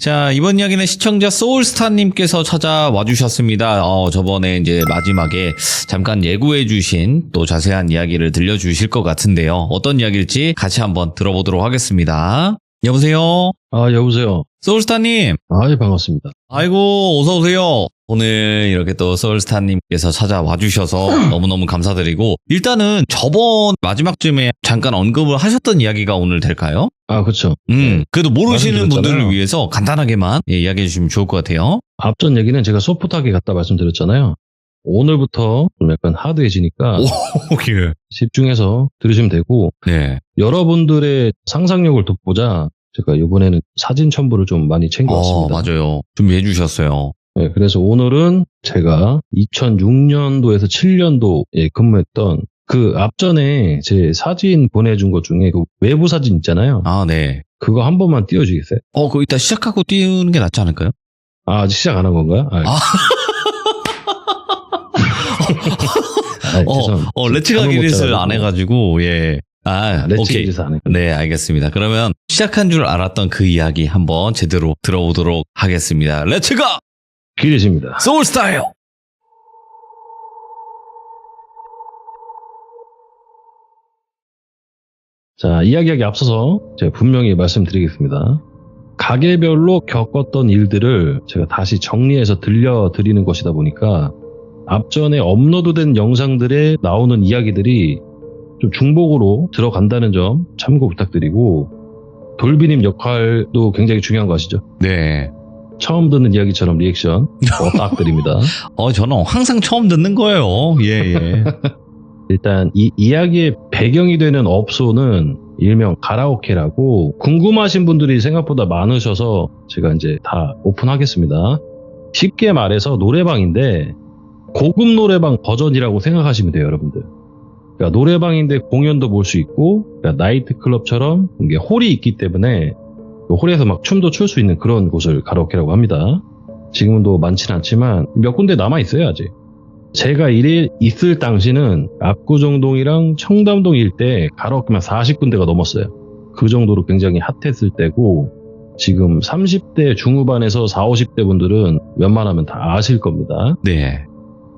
자, 이번 이야기는 시청자 소울스타님께서 찾아와 주셨습니다. 저번에 이제 마지막에 잠깐 예고해 주신 또 자세한 이야기를 들려주실 것 같은데요. 어떤 이야기일지 같이 한번 들어보도록 하겠습니다. 여보세요? 여보세요. 소울스타님. 예, 반갑습니다. 아이고, 어서오세요. 오늘 이렇게 또 소울스타님께서 찾아와 주셔서 너무너무 감사드리고, 일단은 저번 마지막쯤에 잠깐 언급을 하셨던 이야기가 오늘 될까요? 그쵸. 그래도 모르시는 말씀드렸잖아요. 분들을 위해서 간단하게만 이야기해 주시면 좋을 것 같아요. 앞전 얘기는 제가 소프트하게 갔다 말씀드렸잖아요. 오늘부터 좀 약간 하드해지니까 예. 집중해서 들으시면 되고, 네. 여러분들의 상상력을 돋보자 제가 이번에는 사진 첨부를 좀 많이 챙겨왔습니다. 맞아요. 준비해 주셨어요. 네, 그래서 오늘은 제가 2006년도에서 7년도에 근무했던 그 앞전에 제 사진 보내준 것 중에 그 외부 사진 있잖아요. 네. 그거 한 번만 띄워주겠어요? 그거 이따 시작하고 띄우는 게 낫지 않을까요? 아직 시작 안 한 건가요? 죄송합니다. 레츠가 기릿을 안 해가지고, 예. 레츠 오케이. 기릿을 안 했군요. 네, 알겠습니다. 그러면 시작한 줄 알았던 그 이야기 한번 제대로 들어보도록 하겠습니다. 레츠가 기릿입니다. 소울스타예요. 자, 이야기하기 앞서서 제가 분명히 말씀드리겠습니다. 가게별로 겪었던 일들을 제가 다시 정리해서 들려드리는 것이다 보니까 앞전에 업로드된 영상들에 나오는 이야기들이 좀 중복으로 들어간다는 점 참고 부탁드리고, 돌비님 역할도 굉장히 중요한 거 아시죠? 네. 처음 듣는 이야기처럼 리액션 부탁드립니다. 저는 항상 처음 듣는 거예요. 예. 일단 이 이야기의 배경이 되는 업소는 일명 가라오케라고, 궁금하신 분들이 생각보다 많으셔서 제가 이제 다 오픈하겠습니다. 쉽게 말해서 노래방인데 고급 노래방 버전이라고 생각하시면 돼요, 여러분들. 그러니까 노래방인데 공연도 볼 수 있고, 그러니까 나이트클럽처럼 이게 홀이 있기 때문에 그 홀에서 막 춤도 출 수 있는 그런 곳을 가라오케라고 합니다. 지금도 많지는 않지만 몇 군데 남아있어요, 아직. 제가 일에 있을 당시는 압구정동이랑 청담동 일대 가라오케만 40군데가 넘었어요. 그 정도로 굉장히 핫했을 때고, 지금 30대 중후반에서 40, 50대 분들은 웬만하면 다 아실 겁니다. 네.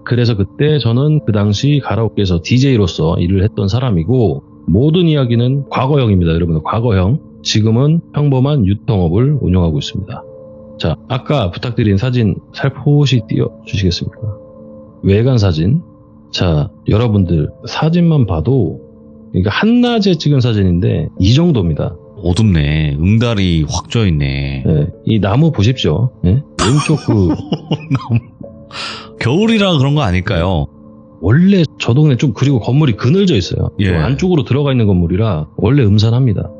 그래서 그때 저는 그 당시 가라오케에서 DJ로서 일을 했던 사람이고, 모든 이야기는 과거형입니다, 여러분. 과거형. 지금은 평범한 유통업을 운영하고 있습니다. 자, 아까 부탁드린 사진 살포시 띄워주시겠습니까? 외관 사진. 자, 여러분들 사진만 봐도, 그러니까 한낮에 찍은 사진인데 이 정도입니다. 어둡네. 응달이 확 쪄있네. 네, 이 나무 보십시오. 네? 왼쪽 겨울이라 그런 거 아닐까요? 원래 저 동네 좀, 그리고 건물이 그늘져 있어요. 예. 좀 안쪽으로 들어가 있는 건물이라 원래 음산합니다.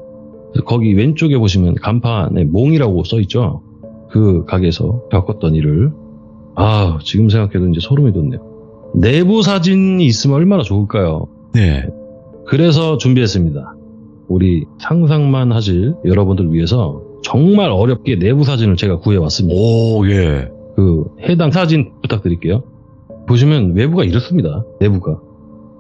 그래서 거기 왼쪽에 보시면 간판에 몽이라고 써있죠. 그 가게에서 겪었던 일을, 지금 생각해도 이제 소름이 돋네요. 내부 사진이 있으면 얼마나 좋을까요? 네. 그래서 준비했습니다. 우리 상상만 하실 여러분들 위해서 정말 어렵게 내부 사진을 제가 구해왔습니다. 예. 그 해당 사진 부탁드릴게요. 보시면 외부가 이렇습니다. 내부가.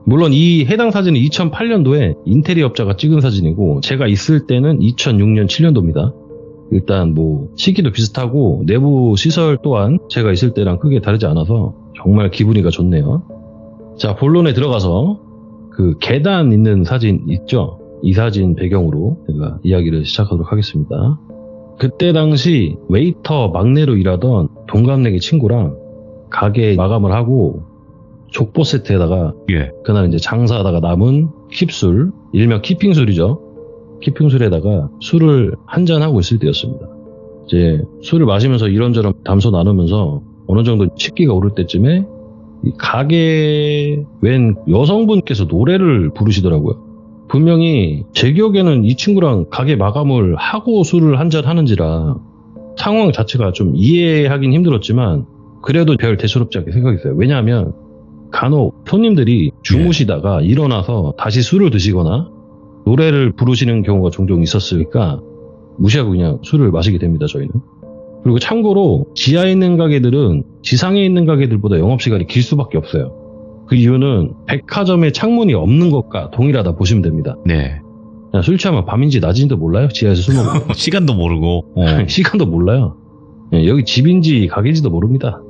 물론 이 해당 사진은 2008년도에 인테리어 업자가 찍은 사진이고, 제가 있을 때는 2006년 7년도입니다. 일단 뭐 시기도 비슷하고 내부 시설 또한 제가 있을 때랑 크게 다르지 않아서 정말 기분이가 좋네요. 자, 본론에 들어가서 그 계단 있는 사진 있죠? 이 사진 배경으로 제가 이야기를 시작하도록 하겠습니다. 그때 당시 웨이터 막내로 일하던 동갑내기 친구랑 가게 마감을 하고 족보 세트에다가 예. 그날 이제 장사하다가 남은 킵술, 일명 키핑술이죠. 키핑술에다가 술을 한잔하고 있을 때였습니다. 이제 술을 마시면서 이런저런 담소 나누면서 어느 정도 식기가 오를 때쯤에 이 가게 웬 여성분께서 노래를 부르시더라고요. 분명히 제 기억에는 이 친구랑 가게 마감을 하고 술을 한잔 하는지라 상황 자체가 좀 이해하긴 힘들었지만 그래도 별 대수롭지 않게 생각했어요. 왜냐하면 간혹 손님들이 주무시다가 일어나서 다시 술을 드시거나 노래를 부르시는 경우가 종종 있었으니까 무시하고 그냥 술을 마시게 됩니다, 저희는. 그리고 참고로 지하에 있는 가게들은 지상에 있는 가게들보다 영업시간이 길 수밖에 없어요. 그 이유는 백화점에 창문이 없는 것과 동일하다 보시면 됩니다. 네. 그냥 술 취하면 밤인지 낮인지도 몰라요. 지하에서 술 먹으면. 시간도 모르고. 시간도 몰라요. 여기 집인지 가게인지도 모릅니다.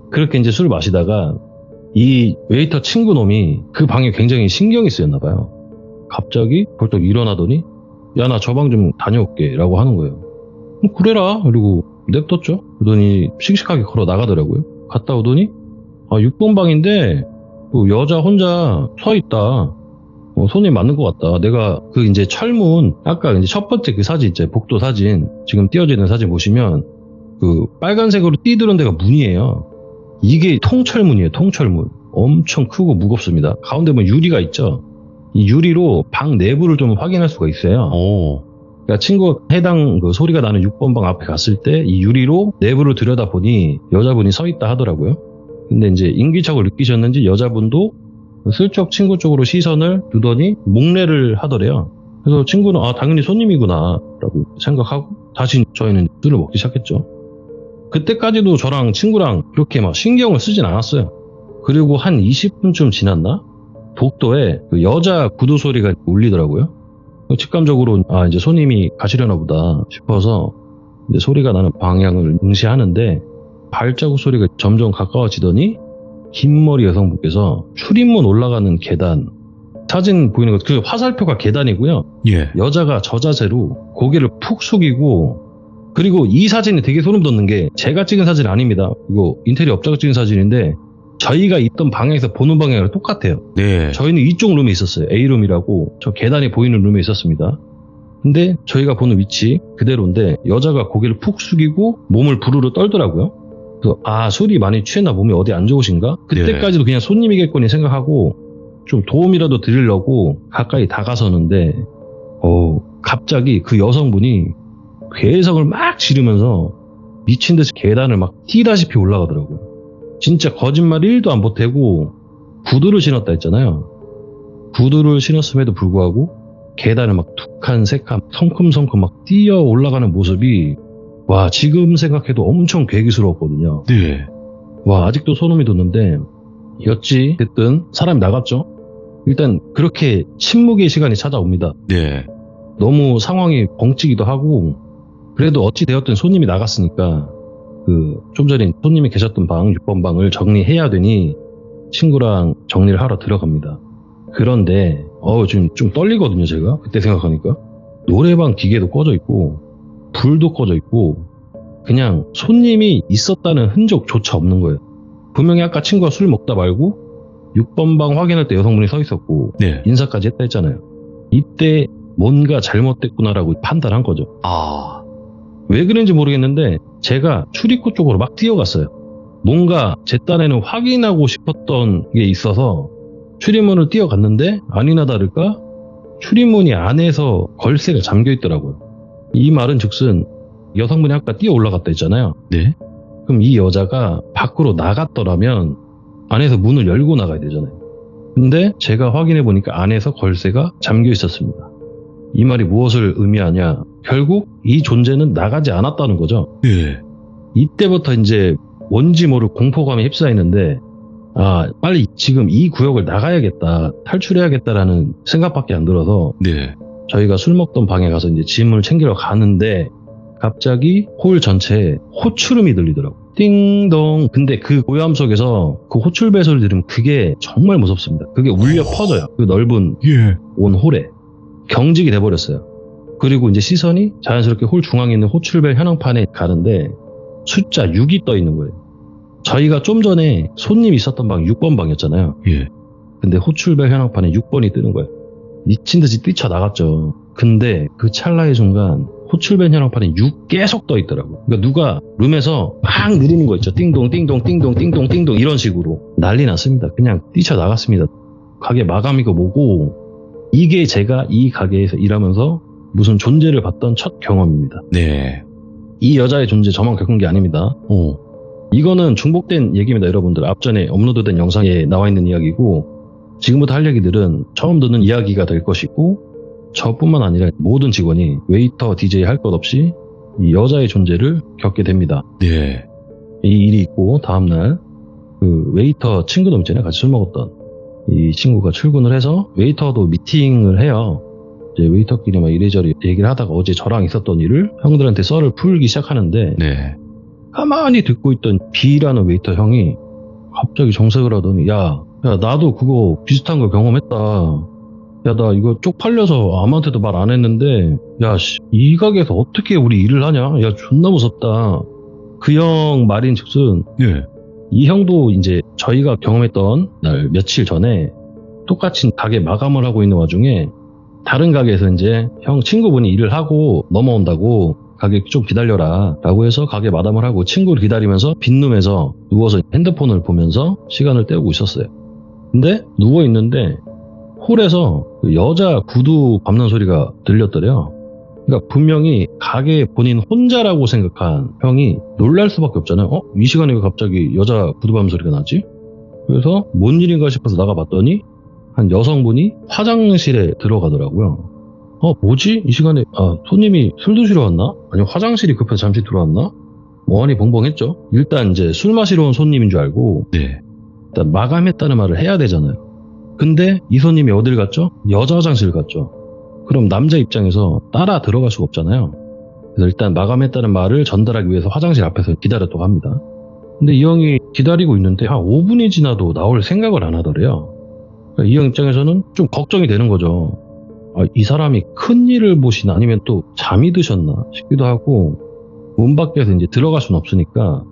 그렇게 이제 술을 마시다가 이 웨이터 친구 놈이 그 방에 굉장히 신경이 쓰였나 봐요. 갑자기 벌떡 일어나더니 야, 나 저 방 좀 다녀올게 라고 하는 거예요. 그래라. 그리고 냅뒀죠. 그러더니 씩씩하게 걸어 나가더라고요. 갔다 오더니 6번 방인데 여자 혼자 서 있다. 손이 맞는 것 같다. 내가 그 이제 철문, 아까 이제 첫 번째 그 사진 있죠. 복도 사진. 지금 띄어져 있는 사진 보시면 그 빨간색으로 띠드는 데가 문이에요. 이게 통철문이에요. 통철문. 엄청 크고 무겁습니다. 가운데 보면 유리가 있죠. 이 유리로 방 내부를 좀 확인할 수가 있어요. 그러니까 친구가 해당 그 소리가 나는 6번 방 앞에 갔을 때 이 유리로 내부를 들여다보니 여자분이 서 있다 하더라고요. 근데 이제 인기척을 느끼셨는지 여자분도 슬쩍 친구 쪽으로 시선을 두더니 목례를 하더래요. 그래서 친구는 당연히 손님이구나 라고 생각하고 다시 저희는 술을 먹기 시작했죠. 그때까지도 저랑 친구랑 그렇게 막 신경을 쓰진 않았어요. 그리고 한 20분쯤 지났나? 복도에 그 여자 구두 소리가 울리더라고요. 직감적으로 이제 손님이 가시려나 보다 싶어서 이제 소리가 나는 방향을 응시하는데 발자국 소리가 점점 가까워지더니 긴 머리 여성분께서 출입문 올라가는 계단, 사진 보이는 것, 그 화살표가 계단이고요. 예. 여자가 저 자세로 고개를 푹 숙이고, 그리고 이 사진이 되게 소름 돋는 게 제가 찍은 사진 아닙니다. 이거 인테리어 업자가 찍은 사진인데 저희가 있던 방향에서 보는 방향이랑 똑같아요. 네. 저희는 이쪽 룸에 있었어요. A룸이라고 저 계단이 보이는 룸에 있었습니다. 근데 저희가 보는 위치 그대로인데 여자가 고개를 푹 숙이고 몸을 부르르 떨더라고요. 그래서 술이 많이 취했나, 몸이 어디 안 좋으신가? 그때까지도 그냥 손님이겠거니 생각하고 좀 도움이라도 드리려고 가까이 다가서는데 갑자기 그 여성분이 괴성을 막 지르면서 미친 듯이 계단을 막 뛰다시피 올라가더라고요. 진짜 거짓말 1도 안 보태고 구두를 신었다 했잖아요. 구두를 신었음에도 불구하고 계단을 막 두 칸, 세 칸, 성큼성큼 막 뛰어 올라가는 모습이 지금 생각해도 엄청 괴기스러웠거든요. 네. 아직도 소름이 돋는데 어찌 됐든 사람이 나갔죠. 일단 그렇게 침묵의 시간이 찾아옵니다. 네. 너무 상황이 벙찌기도 하고 그래도 어찌 되었든 손님이 나갔으니까 좀 전에 손님이 계셨던 방 6번 방을 정리해야 되니 친구랑 정리를 하러 들어갑니다. 그런데 지금 좀 떨리거든요. 제가 그때 생각하니까 노래방 기계도 꺼져 있고 불도 꺼져 있고 그냥 손님이 있었다는 흔적조차 없는 거예요. 분명히 아까 친구가 술 먹다 말고 6번 방 확인할 때 여성분이 서 있었고 네. 인사까지 했다 했잖아요. 이때 뭔가 잘못됐구나라고 판단한 거죠. 왜 그런지 모르겠는데 제가 출입구 쪽으로 막 뛰어갔어요. 뭔가 제 딴에는 확인하고 싶었던 게 있어서 출입문을 뛰어갔는데 아니나 다를까 출입문이 안에서 걸쇠가 잠겨 있더라고요. 이 말은 즉슨 여성분이 아까 뛰어 올라갔다 했잖아요. 네. 그럼 이 여자가 밖으로 나갔더라면 안에서 문을 열고 나가야 되잖아요. 근데 제가 확인해 보니까 안에서 걸쇠가 잠겨 있었습니다. 이 말이 무엇을 의미하냐? 결국 이 존재는 나가지 않았다는 거죠. 네. 이때부터 이제 뭔지 모를 공포감에 휩싸이는데 빨리 지금 이 구역을 나가야겠다, 탈출해야겠다라는 생각밖에 안 들어서 네. 저희가 술 먹던 방에 가서 이제 짐을 챙기러 가는데 갑자기 홀 전체에 호출음이 들리더라고요. 띵동. 근데 그 고요함 속에서 그 호출벨 소리 들으면 그게 정말 무섭습니다. 그게 울려 퍼져요. 그 넓은 온 홀에. 경직이 돼버렸어요. 그리고 이제 시선이 자연스럽게 홀 중앙에 있는 호출벨 현황판에 가는데 숫자 6이 떠 있는 거예요. 저희가 좀 전에 손님이 있었던 방 6번 방이었잖아요. 예. 근데 호출벨 현황판에 6번이 뜨는 거예요. 미친 듯이 뛰쳐나갔죠. 근데 그 찰나의 순간 호출벨 현황판에 6 계속 떠 있더라고요. 그러니까 누가 룸에서 막 느리는 거 있죠. 띵동 띵동 띵동 띵동 띵동 이런 식으로 난리 났습니다. 그냥 뛰쳐나갔습니다. 가게 마감이고 뭐고 이게 제가 이 가게에서 일하면서 무슨 존재를 봤던 첫 경험입니다. 네. 이 여자의 존재 저만 겪은 게 아닙니다. 이거는 중복된 얘기입니다. 여러분들 앞전에 업로드된 영상에 나와 있는 이야기고 지금부터 할 얘기들은 처음 듣는 이야기가 될 것이고 저뿐만 아니라 모든 직원이 웨이터, DJ 할 것 없이 이 여자의 존재를 겪게 됩니다. 네. 이 일이 있고 다음날 그 웨이터 친구도 있잖아요. 같이 술 먹었던 이 친구가 출근을 해서 웨이터도 미팅을 해요. 이제 웨이터끼리 막 이래저래 얘기를 하다가 어제 저랑 있었던 일을 형들한테 썰을 풀기 시작하는데 네. 가만히 듣고 있던 B라는 웨이터 형이 갑자기 정색을 하더니 야 나도 그거 비슷한 거 경험했다. 야 나 이거 쪽팔려서 아무한테도 말 안 했는데 야 이 가게에서 어떻게 우리 일을 하냐? 야 존나 무섭다. 그 형 말인즉슨 네. 이 형도 이제 저희가 경험했던 날 며칠 전에 똑같이 가게 마감을 하고 있는 와중에 다른 가게에서 이제 형 친구분이 일을 하고 넘어온다고 가게 좀 기다려라 라고 해서 가게 마감을 하고 친구를 기다리면서 빈룸에서 누워서 핸드폰을 보면서 시간을 때우고 있었어요. 근데 누워있는데 홀에서 여자 구두 밟는 소리가 들렸더래요. 그러니까 분명히 가게 본인 혼자라고 생각한 형이 놀랄 수밖에 없잖아요. 이 시간에 왜 갑자기 여자 구두 밟는 소리가 나지? 그래서 뭔 일인가 싶어서 나가봤더니 한 여성분이 화장실에 들어가더라고요. 뭐지? 이 시간에 손님이 술 드시러 왔나? 아니면 화장실이 급해서 잠시 들어왔나? 멍하니 벙벙했죠. 일단 이제 술 마시러 온 손님인 줄 알고 네. 일단 마감했다는 말을 해야 되잖아요. 근데 이 손님이 어딜 갔죠? 여자 화장실 갔죠. 그럼 남자 입장에서 따라 들어갈 수가 없잖아요. 그래서 일단 마감했다는 말을 전달하기 위해서 화장실 앞에서 기다렸다고 합니다. 근데 이 형이 기다리고 있는데 한 5분이 지나도 나올 생각을 안 하더래요. 그러니까 이 형 입장에서는 좀 걱정이 되는 거죠. 이 사람이 큰 일을 보시나 아니면 또 잠이 드셨나 싶기도 하고 문 밖에서 이제 들어갈 수는 없으니까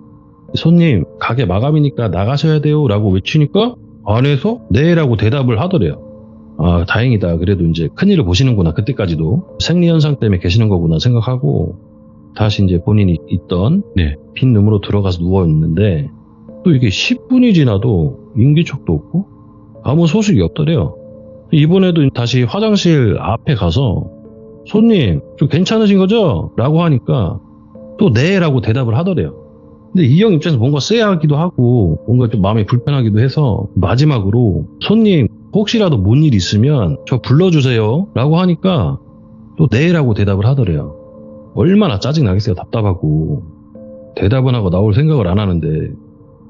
손님 가게 마감이니까 나가셔야 돼요 라고 외치니까 안에서 네라고 대답을 하더래요. 다행이다. 그래도 이제 큰일을 보시는구나. 그때까지도 생리현상 때문에 계시는 거구나 생각하고 다시 이제 본인이 있던 네. 빈 룸으로 들어가서 누워있는데 또 이게 10분이 지나도 인기척도 없고 아무 소식이 없더래요. 이번에도 다시 화장실 앞에 가서 손님 좀 괜찮으신 거죠? 라고 하니까 또 네 라고 대답을 하더래요. 근데 이 형 입장에서 뭔가 쎄하기도 하고 뭔가 좀 마음이 불편하기도 해서 마지막으로 손님 혹시라도 뭔 일 있으면 저 불러주세요 라고 하니까 또 네 라고 대답을 하더래요. 얼마나 짜증나겠어요. 답답하고 대답은 하고 나올 생각을 안 하는데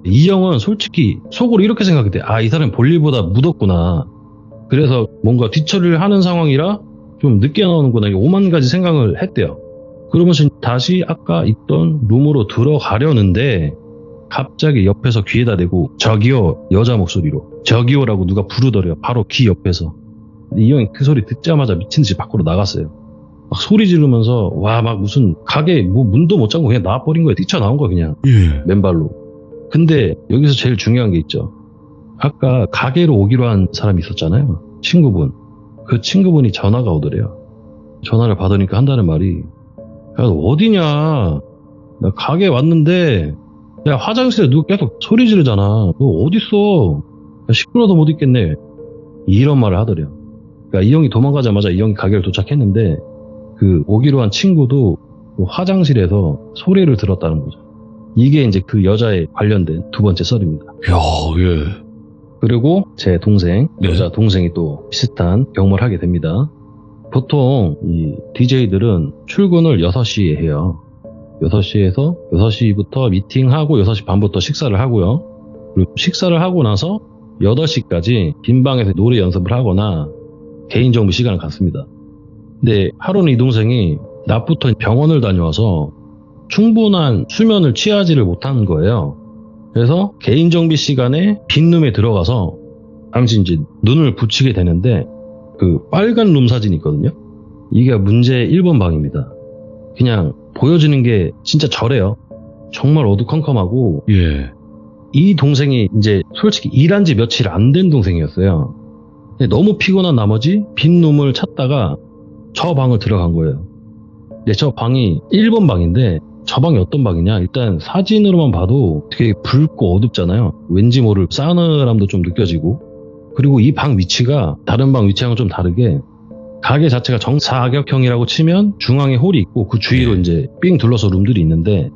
이 형은 솔직히 속으로 이렇게 생각했대. 이 사람이 볼 일보다 묻었구나. 그래서 뭔가 뒤처리를 하는 상황이라 좀 늦게 나오는구나. 5만 가지 생각을 했대요. 그러면서 다시 아까 있던 룸으로 들어가려는데 갑자기 옆에서 귀에다 대고 저기요 여자 목소리로 저기요라고 누가 부르더래요. 바로 귀 옆에서. 이 형이 그 소리 듣자마자 미친듯이 밖으로 나갔어요. 막 소리 지르면서 막 무슨 가게 문도 못 잠그고 그냥 나와버린 거예요. 뛰쳐나온 거예요 그냥. 맨발로. 근데 여기서 제일 중요한 게 있죠. 아까 가게로 오기로 한 사람이 있었잖아요. 친구분. 그 친구분이 전화가 오더래요. 전화를 받으니까 한다는 말이 야, 너 어디냐? 나 가게 왔는데 야, 화장실에 누가 계속 소리 지르잖아. 너 어딨어? 야, 시끄러워도 못 있겠네. 이런 말을 하더래요. 그러니까 이 형이 도망가자마자 이 형이 가게를 도착했는데 그 오기로 한 친구도 그 화장실에서 소리를 들었다는 거죠. 이게 이제 그 여자에 관련된 두 번째 썰입니다. 야, 예. 그리고 제 동생, 네. 여자 동생이 또 비슷한 경험을 하게 됩니다. 보통 이 DJ들은 출근을 6시에 해요. 6시에서 6시부터 미팅하고 6시 반부터 식사를 하고요. 그리고 식사를 하고 나서 8시까지 빈 방에서 노래 연습을 하거나 개인 정비 시간을 갖습니다. 근데 하루는 이 동생이 낮부터 병원을 다녀와서 충분한 수면을 취하지를 못한 거예요. 그래서 개인 정비 시간에 빈 룸에 들어가서 당시 이제 눈을 붙이게 되는데 그 빨간 룸 사진이 있거든요. 이게 문제 1번 방입니다. 그냥 보여지는 게 진짜 저래요. 정말 어두컴컴하고 예. 이 동생이 이제 솔직히 일한 지 며칠 안 된 동생이었어요. 근데 너무 피곤한 나머지 빈 룸을 찾다가 저 방을 들어간 거예요. 근데 저 방이 1번 방인데 저 방이 어떤 방이냐? 일단 사진으로만 봐도 되게 붉고 어둡잖아요. 왠지 모를 싸늘함도 좀 느껴지고 그리고 이 방 위치가 다른 방 위치랑은 좀 다르게 가게 자체가 정사각형이라고 치면 중앙에 홀이 있고 그 주위로 이제 삥 둘러서 룸들이 있는데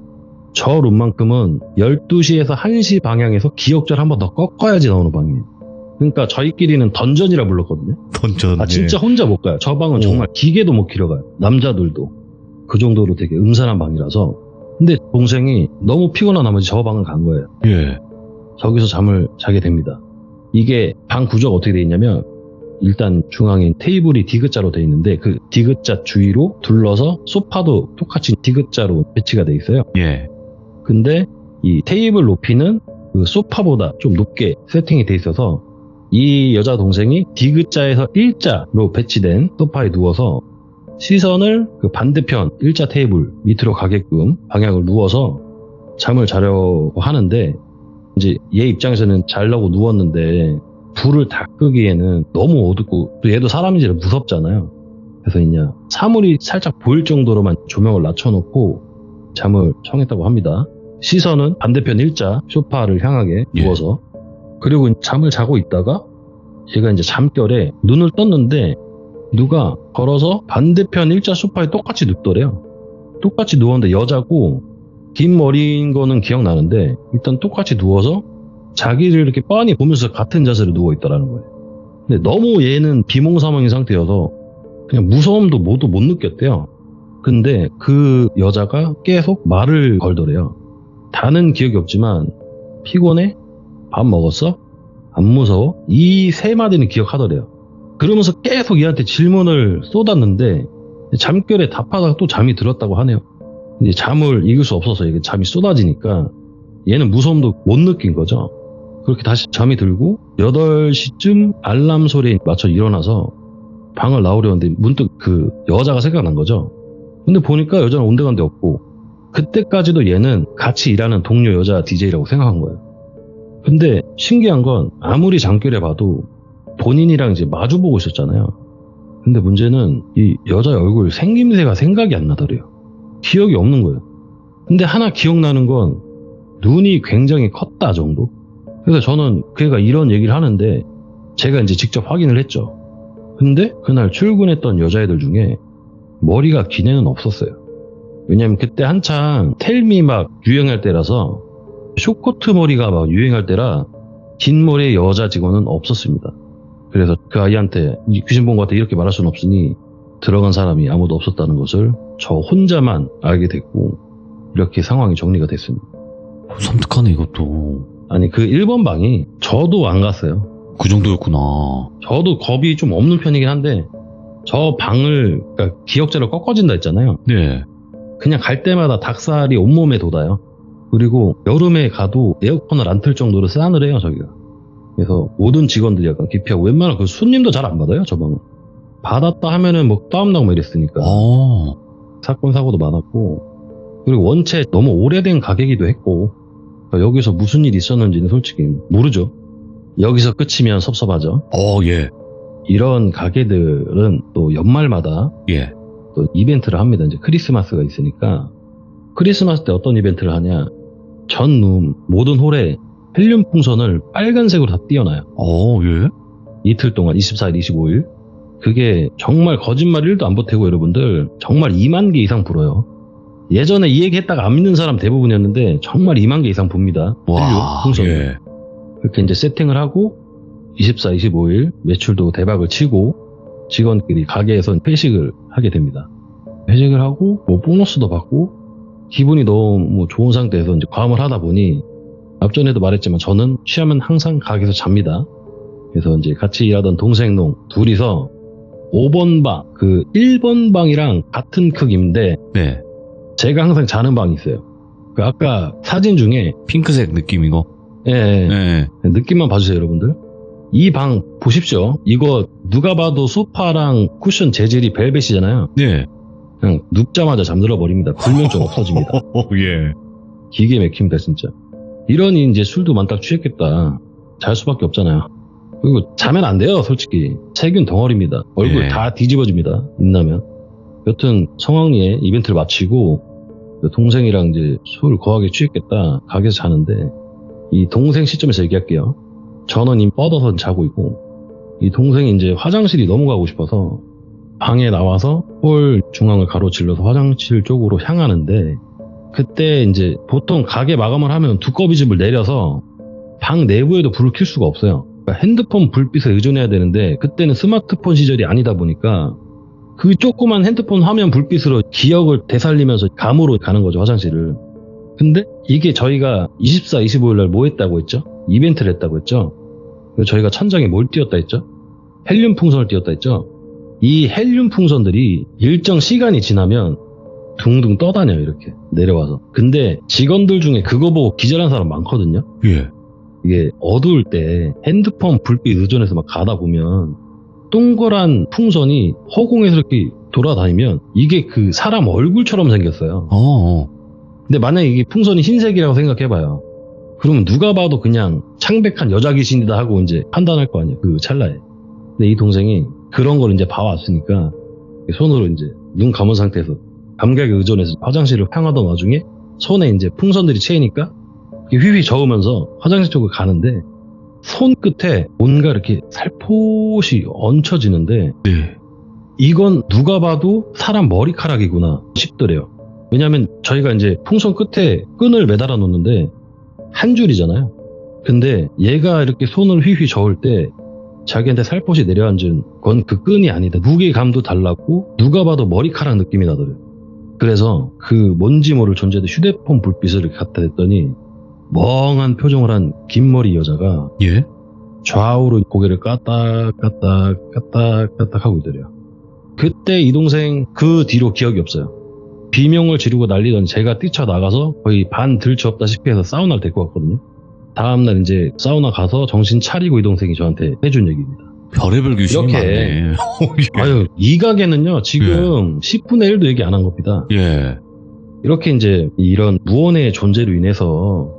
저 룸만큼은 12시에서 1시 방향에서 기역자를 한 번 더 꺾어야지 나오는 방이에요. 그러니까 저희끼리는 던전이라 불렀거든요. 던전. 진짜 혼자 못 가요. 저 방은 정말 기계도 못 길어가요. 남자들도. 그 정도로 되게 음산한 방이라서. 근데 동생이 너무 피곤한 나머지 저 방을 간 거예요. 예. 저기서 잠을 자게 됩니다. 이게 방 구조가 어떻게 돼 있냐면 일단 중앙에 테이블이 디귿자로 되어 있는데 그 디귿자 주위로 둘러서 소파도 똑같이 디귿자로 배치가 되어 있어요. 예. 근데 이 테이블 높이는 그 소파보다 좀 높게 세팅이 돼 있어서 이 여자 동생이 디귿자에서 일자로 배치된 소파에 누워서 시선을 그 반대편 일자 테이블 밑으로 가게끔 방향을 누워서 잠을 자려고 하는데 이제 얘 입장에서는 자려고 누웠는데 불을 다 끄기에는 너무 어둡고 또 얘도 사람인지라 무섭잖아요. 그래서 이제 사물이 살짝 보일 정도로만 조명을 낮춰놓고 잠을 청했다고 합니다. 시선은 반대편 일자 소파를 향하게 누워서 그리고 잠을 자고 있다가 얘가 이제 잠결에 눈을 떴는데 누가 걸어서 반대편 일자 소파에 똑같이 눕더래요. 똑같이 누웠는데 여자고 긴 머리인 거는 기억나는데 일단 똑같이 누워서 자기를 이렇게 뻔히 보면서 같은 자세로 누워있더라는 거예요. 근데 너무 얘는 비몽사몽인 상태여서 그냥 무서움도 모두 못 느꼈대요. 근데 그 여자가 계속 말을 걸더래요. 다는 기억이 없지만 피곤해? 밥 먹었어? 안 무서워? 이 세 마디는 기억하더래요. 그러면서 계속 얘한테 질문을 쏟았는데 잠결에 답하다가 또 잠이 들었다고 하네요. 이제 잠을 이길 수 없어서 이게 잠이 쏟아지니까 얘는 무서움도 못 느낀 거죠. 그렇게 다시 잠이 들고 8시쯤 알람 소리에 맞춰 일어나서 방을 나오려는데 문득 그 여자가 생각난 거죠. 근데 보니까 여자는 온데간데 없고 그때까지도 얘는 같이 일하는 동료 여자 DJ라고 생각한 거예요. 근데 신기한 건 아무리 잠결에 봐도 본인이랑 이제 마주보고 있었잖아요. 근데 문제는 이 여자의 얼굴 생김새가 생각이 안 나더래요. 기억이 없는 거예요. 근데 하나 기억나는 건 눈이 굉장히 컸다 정도? 그래서 저는 그 애가 이런 얘기를 하는데 제가 이제 직접 확인을 했죠. 근데 그날 출근했던 여자애들 중에 머리가 긴 애는 없었어요. 왜냐면 그때 한창 텔미 막 유행할 때라서 숏코트 머리가 막 유행할 때라 긴 머리의 여자 직원은 없었습니다. 그래서 그 아이한테 귀신 본 것 같아 이렇게 말할 수는 없으니 들어간 사람이 아무도 없었다는 것을 저 혼자만 알게 됐고 이렇게 상황이 정리가 됐습니다. 섬뜩하네 이것도. 아니 그 1번 방이 저도 안 갔어요. 그 정도였구나. 저도 겁이 좀 없는 편이긴 한데 저 방을 그러니까 기역자로 꺾어진다 했잖아요. 네. 그냥 갈 때마다 닭살이 온몸에 돋아요. 그리고 여름에 가도 에어컨을 안 틀 정도로 싸늘해요 저기가. 그래서 모든 직원들이 약간 기피하고 웬만하면 그 손님도 잘 안 받아요 저 방은. 받았다 하면은 뭐 다운나고 막 이랬으니까. 사건 사고도 많았고 그리고 원체 너무 오래된 가게이기도 했고 그러니까 여기서 무슨 일이 있었는지는 솔직히 모르죠. 여기서 끝이면 섭섭하죠. 예. 이런 가게들은 또 연말마다 예. 또 이벤트를 합니다. 이제 크리스마스가 있으니까 크리스마스 때 어떤 이벤트를 하냐 전룸 모든 홀에 헬륨 풍선을 빨간색으로 다 띄워놔요. 예. 이틀 동안 24일 25일 그게 정말 거짓말 1도 안 보태고 여러분들 정말 2만 개 이상 불어요. 예전에 이 얘기 했다가 안 믿는 사람 대부분이었는데 정말 2만 개 이상 붑니다. 헬륨 풍선. 예. 그렇게 이제 세팅을 하고 24, 25일 매출도 대박을 치고 직원끼리 가게에서 회식을 하게 됩니다. 회식을 하고 뭐 보너스도 받고 기분이 너무 좋은 상태에서 이제 과음을 하다 보니 앞전에도 말했지만 저는 취하면 항상 가게에서 잡니다. 그래서 이제 같이 일하던 동생농 둘이서 5번 방, 그 1번 방이랑 같은 크기인데 네. 제가 항상 자는 방이 있어요. 그 아까 사진 중에 핑크색 느낌이고. 예. 느낌만 봐주세요 여러분들. 이 방 보십시오. 이거 누가 봐도 소파랑 쿠션 재질이 벨벳이잖아요. 네. 그냥 눕자마자 잠들어 버립니다. 불면증 없어집니다. 예. 기계 막힙니다 진짜. 이러니 이제 술도 만딱 취했겠다. 잘 수밖에 없잖아요. 그리고 자면 안 돼요 솔직히. 세균 덩어리입니다. 얼굴 예. 다 뒤집어집니다. 인나면. 여튼 성황리에 이벤트를 마치고 동생이랑 이제 술 거하게 취했겠다. 가게에서 자는데 이 동생 시점에서 얘기할게요. 저는 이미 뻗어서 자고 있고 이 동생이 이제 화장실이 너무 가고 싶어서 방에 나와서 홀 중앙을 가로질러서 화장실 쪽으로 향하는데 그때 이제 보통 가게 마감을 하면 두꺼비 즙을 내려서 방 내부에도 불을 켤 수가 없어요. 그러니까 핸드폰 불빛에 의존해야 되는데 그때는 스마트폰 시절이 아니다 보니까 그 조그만 핸드폰 화면 불빛으로 기억을 되살리면서 감으로 가는 거죠 화장실을. 근데 이게 저희가 24, 25일 날 뭐 했다고 했죠? 이벤트를 했다고 했죠? 그래서 저희가 천장에 뭘 띄웠다 했죠? 헬륨 풍선을 띄웠다 했죠. 이 헬륨 풍선들이 일정 시간이 지나면 둥둥 떠다녀요. 이렇게 내려와서. 근데 직원들 중에 그거 보고 기절한 사람 많거든요. 예. 이게 어두울 때 핸드폰 불빛 의존해서 막 가다 보면 동그란 풍선이 허공에서 이렇게 돌아다니면 이게 그 사람 얼굴처럼 생겼어요. 근데 만약에 이게 풍선이 흰색이라고 생각해봐요. 그러면 누가 봐도 그냥 창백한 여자 귀신이다 하고 이제 판단할 거 아니에요. 그 찰나에. 근데 이 동생이 그런 걸 이제 봐왔으니까 손으로 이제 눈 감은 상태에서 감각에 의존해서 화장실을 향하던 와중에 손에 이제 풍선들이 채이니까 휘휘 저으면서 화장실 쪽을 가는데 손끝에 뭔가 이렇게 살포시 얹혀지는데 네. 이건 누가 봐도 사람 머리카락이구나 싶더래요. 왜냐하면 저희가 이제 풍선 끝에 끈을 매달아 놓는데 한 줄이잖아요. 근데 얘가 이렇게 손을 휘휘 저을 때 자기한테 살포시 내려앉은 건 그 끈이 아니다. 무게감도 달랐고 누가 봐도 머리카락 느낌이 나더래요. 그래서 그 뭔지 모를 존재도 휴대폰 불빛을 이렇게 갖다 댔더니 멍한 표정을 한 긴 머리 여자가 예? 좌우로 고개를 까딱까딱 하고 있더래요. 그때 이 동생 그 뒤로 기억이 없어요. 비명을 지르고 난리던 제가 뛰쳐나가서 거의 반 들추었다시피 해서 사우나를 데리고 갔거든요. 다음날 이제 사우나 가서 정신 차리고 이 동생이 저한테 해준 얘기입니다. 별의별 귀신이 이렇게 많네. 아유, 이 가게는요 지금 10분의 1도 얘기 안 한 겁니다. 예. 이렇게 이제 이런 무언의 존재로 인해서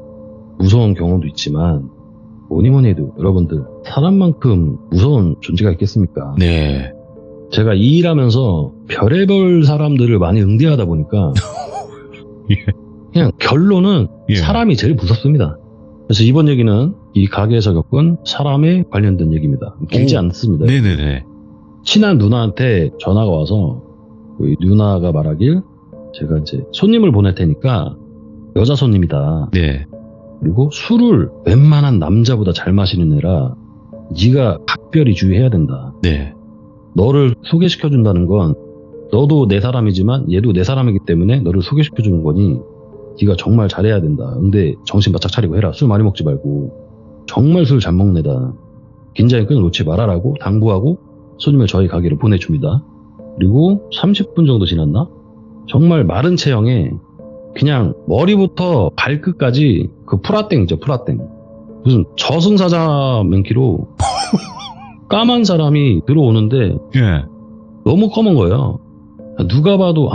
무서운 경우도 있지만 뭐니 해도 여러분들 사람만큼 무서운 존재가 있겠습니까? 네. 제가 이 일하면서 별의별 사람들을 많이 응대하다 보니까 그냥 결론은 예. 사람이 제일 무섭습니다. 그래서 이번 얘기는 이 가게에서 겪은 사람에 관련된 얘기입니다. 길지 않습니다. 네네네. 친한 누나한테 전화가 와서 그 누나가 말하길 제가 이제 손님을 보낼 테니까 여자 손님이다. 네. 그리고 술을 웬만한 남자보다 잘 마시는 애라 네가 각별히 주의해야 된다. 네. 너를 소개시켜준다는 건 너도 내 사람이지만 얘도 내 사람이기 때문에 너를 소개시켜주는 거니 네가 정말 잘해야 된다. 근데 정신 바짝 차리고 해라. 술 많이 먹지 말고. 정말 술 잘 먹네다. 긴장의 끈을 놓지 말아라고 당부하고 손님을 저희 가게로 보내줍니다. 그리고 30분 정도 지났나? 정말 마른 체형에 그냥 머리부터 발끝까지 그 프라땡이죠. 프라땡. 무슨 저승사자 맨키로 까만 사람이 들어오는데 예. 너무 검은 거예요. 누가 봐도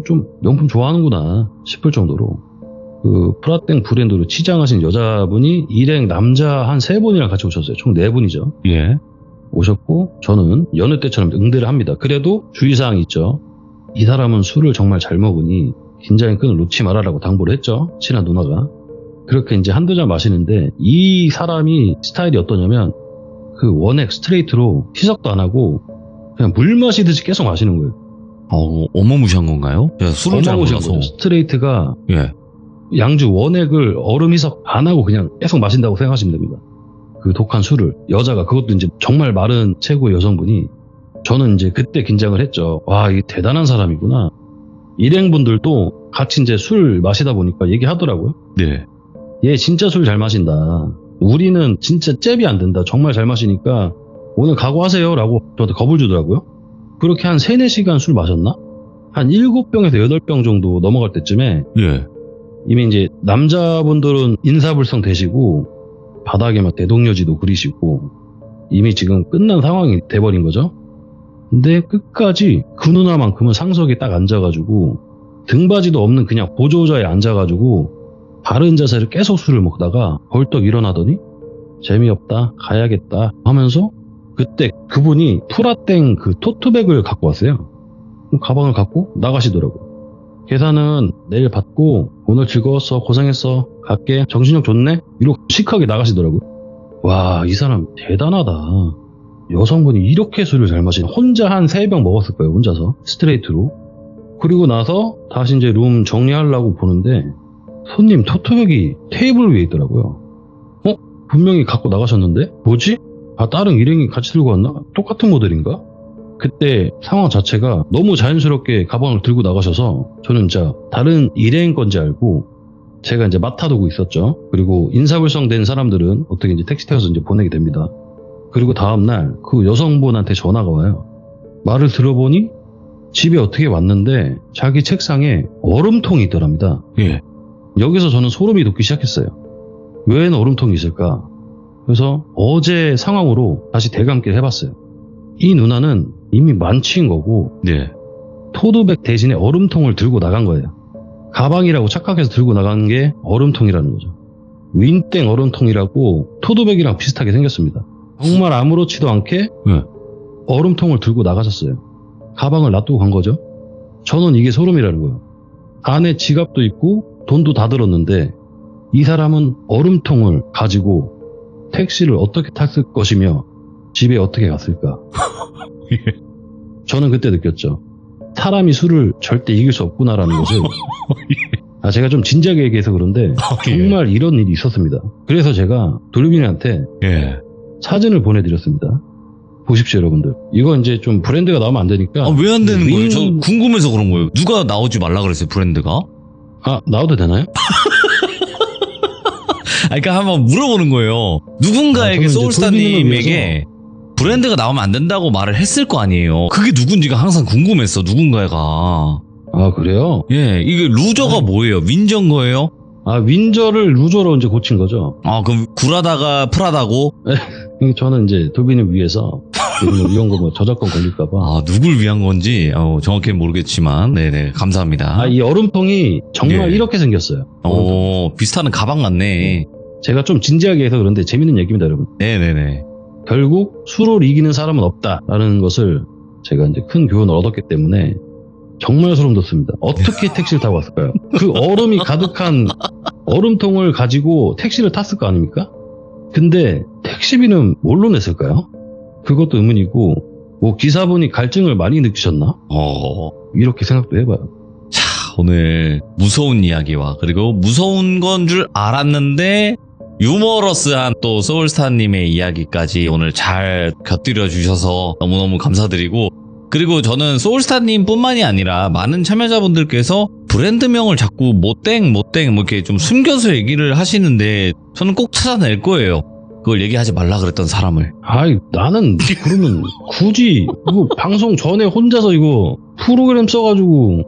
좀 명품 좋아하는구나 싶을 정도로 그 프라땡 브랜드로 치장하신 여자분이 일행 남자 한 3분이랑 같이 오셨어요. 총 4분이죠. 예. 오셨고 저는 여느 때처럼 응대를 합니다. 그래도 주의사항이 있죠. 이 사람은 술을 정말 잘 먹으니 긴장의 끈을 놓지 말아라고 당부를 했죠. 친한 누나가. 그렇게 이제 한두 잔 마시는데 이 사람이 스타일이 어떠냐면 그 원액 스트레이트로 희석도 안 하고 그냥 물 마시듯이 계속 마시는 거예요. 어마무시한 건가요? 제가 술을 잘 어마무시한 몰라서. 거죠. 스트레이트가 예. 양주 원액을 얼음 희석 안 하고 그냥 계속 마신다고 생각하시면 됩니다. 그 독한 술을. 여자가 그것도 이제 정말 마른 최고의 여성분이 저는 이제 그때 긴장을 했죠. 와, 이게 대단한 사람이구나. 일행분들도 같이 이제 술 마시다 보니까 얘기하더라고요. 네. 얘 진짜 술 잘 마신다. 우리는 진짜 잽이 안 된다. 정말 잘 마시니까 오늘 각오하세요 라고 저한테 겁을 주더라고요. 그렇게 한 3-4시간 술 마셨나? 한 7병에서 8병 정도 넘어갈 때쯤에 예. 이미 이제 남자분들은 인사불성 되시고 바닥에 막 대동여지도 그리시고 이미 지금 끝난 상황이 돼버린 거죠. 근데 끝까지 그 누나만큼은 상석에 딱 앉아가지고 등받이도 없는 그냥 보조자에 앉아가지고 바른 자세를 계속 술을 먹다가 벌떡 일어나더니 재미없다 가야겠다 하면서 그때 그분이 프라땡 그 토트백을 갖고 왔어요. 가방을 갖고 나가시더라고요. 계산은 내일 받고 오늘 즐거웠어 고생했어 갈게 정신력 좋네 이러고 시크하게 나가시더라고요. 와, 이 사람 대단하다. 여성분이 이렇게 술을 잘 마시는 혼자 한 3병 먹었을 거예요. 혼자서 스트레이트로. 그리고 나서 다시 이제 룸 정리하려고 보는데 손님 토트백이 테이블 위에 있더라고요. 분명히 갖고 나가셨는데 뭐지? 다른 일행이 같이 들고 왔나? 똑같은 모델인가? 그때 상황 자체가 너무 자연스럽게 가방을 들고 나가셔서 저는 진짜 다른 일행 건지 알고 제가 이제 맡아두고 있었죠. 그리고 인사불성 된 사람들은 어떻게 이제 택시 태워서 이제 보내게 됩니다. 그리고 다음날 그 여성분한테 전화가 와요. 말을 들어보니 집에 어떻게 왔는데 자기 책상에 얼음통이 있더랍니다. 예. 여기서 저는 소름이 돋기 시작했어요. 웬 얼음통이 있을까? 그래서 어제 상황으로 다시 대감기를 해봤어요. 이 누나는 이미 만취인 거고 네. 토드백 대신에 얼음통을 들고 나간 거예요. 가방이라고 착각해서 들고 나간 게 얼음통이라는 거죠. 윈땡 얼음통이라고 토드백이랑 비슷하게 생겼습니다. 정말 아무렇지도 않게 네. 얼음통을 들고 나가셨어요. 가방을 놔두고 간 거죠. 저는 이게 소름이라는 거예요. 안에 지갑도 있고 돈도 다 들었는데 이 사람은 얼음통을 가지고 택시를 어떻게 탔을 것이며 집에 어떻게 갔을까? 저는 그때 느꼈죠. 사람이 술을 절대 이길 수 없구나라는 것을. 제가 좀 진지하게 얘기해서 그런데 정말 이런 일이 있었습니다. 그래서 제가 돌빈이한테 예. 사진을 보내드렸습니다. 보십시오, 여러분들. 이거 이제 좀 브랜드가 나오면 안 되니까. 왜 안 되는 거예요? 저 궁금해서 그런 거예요. 누가 나오지 말라 그랬어요, 브랜드가? 나와도 되나요? 그러니까 한번 물어보는 거예요. 누군가에게 저는 이제 소울스타님에게 브랜드가 나오면 안 된다고 말을 했을 거 아니에요. 그게 누군지가 항상 궁금했어, 누군가가. 그래요? 예, 이게 루저가 뭐예요? 윈저인 거예요? 윈저를 루저로 이제 고친 거죠. 그럼 구라다가 프라다고? 저는 이제 돌빈을 위해서 이런 거 뭐 저작권 걸릴까봐. 누굴 위한 건지 정확히는 모르겠지만, 네네, 감사합니다. 이 얼음통이 정말 예. 이렇게 생겼어요. 비슷한 가방 같네. 제가 좀 진지하게 해서 그런데 재밌는 얘기입니다, 여러분. 네네네. 결국 술을 이기는 사람은 없다라는 것을 제가 이제 큰 교훈을 얻었기 때문에 정말 소름 돋습니다. 어떻게 택시를 타고 왔을까요? 그 얼음이 가득한 얼음통을 가지고 택시를 탔을 거 아닙니까? 근데 택시비는 뭘로 냈을까요? 그것도 의문이고, 뭐 기사분이 갈증을 많이 느끼셨나? 이렇게 생각도 해봐요. 자, 오늘 무서운 이야기와 그리고 무서운 건 줄 알았는데 유머러스한 또 소울스타님의 이야기까지 오늘 잘 곁들여 주셔서 너무너무 감사드리고, 그리고 저는 소울스타님 뿐만이 아니라 많은 참여자분들께서 브랜드명을 자꾸 모땡 뭐 이렇게 좀 숨겨서 얘기를 하시는데 저는 꼭 찾아낼 거예요. 그걸 얘기하지 말라 그랬던 사람을. 나는 그러면 굳이 이거 방송 전에 혼자서 이거 프로그램 써가지고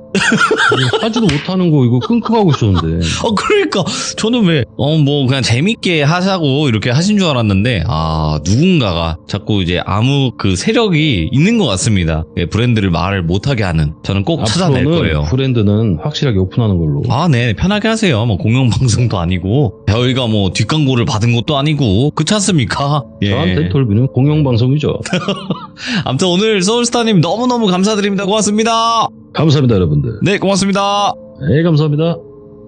하지도 못하는 거 이거 끙끙하고 있었는데. 그러니까 저는 왜 뭐 그냥 재밌게 하자고 이렇게 하신 줄 알았는데 누군가가 자꾸 이제 아무 그 세력이 있는 것 같습니다. 브랜드를 말을 못하게 하는. 저는 꼭 찾아낼 거예요. 브랜드는 확실하게 오픈하는 걸로. 네, 편하게 하세요. 뭐 공영방송도 아니고 저희가 뭐 뒷광고를 받은 것도 아니고 그렇지 않습니까? 예. 저한테 돌비는 공영방송이죠. 아무튼 오늘 소울스타님 너무너무 감사드립니다. 고맙습니다. 감사합니다, 여러분들. 네, 고맙습니다. 네, 감사합니다.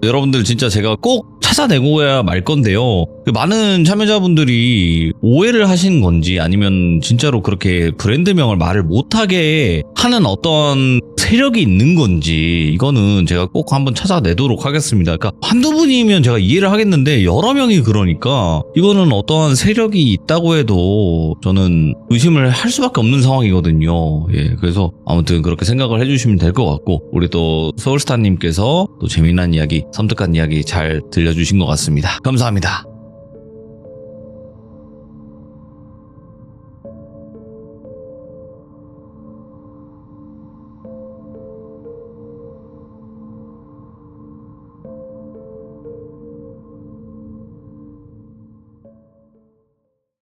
여러분들 진짜 제가 꼭 찾아내고야 말 건데요. 많은 참여자분들이 오해를 하신 건지 아니면 진짜로 그렇게 브랜드명을 말을 못하게 하는 어떤 세력이 있는 건지 이거는 제가 꼭 한번 찾아내도록 하겠습니다. 그러니까 한두 분이면 제가 이해를 하겠는데 여러 명이 그러니까 이거는 어떠한 세력이 있다고 해도 저는 의심을 할 수밖에 없는 상황이거든요. 예, 그래서 아무튼 그렇게 생각을 해주시면 될 것 같고, 우리 또 소울스타님께서 또 재미난 이야기, 섬뜩한 이야기 잘 들려주신 것 같습니다. 감사합니다.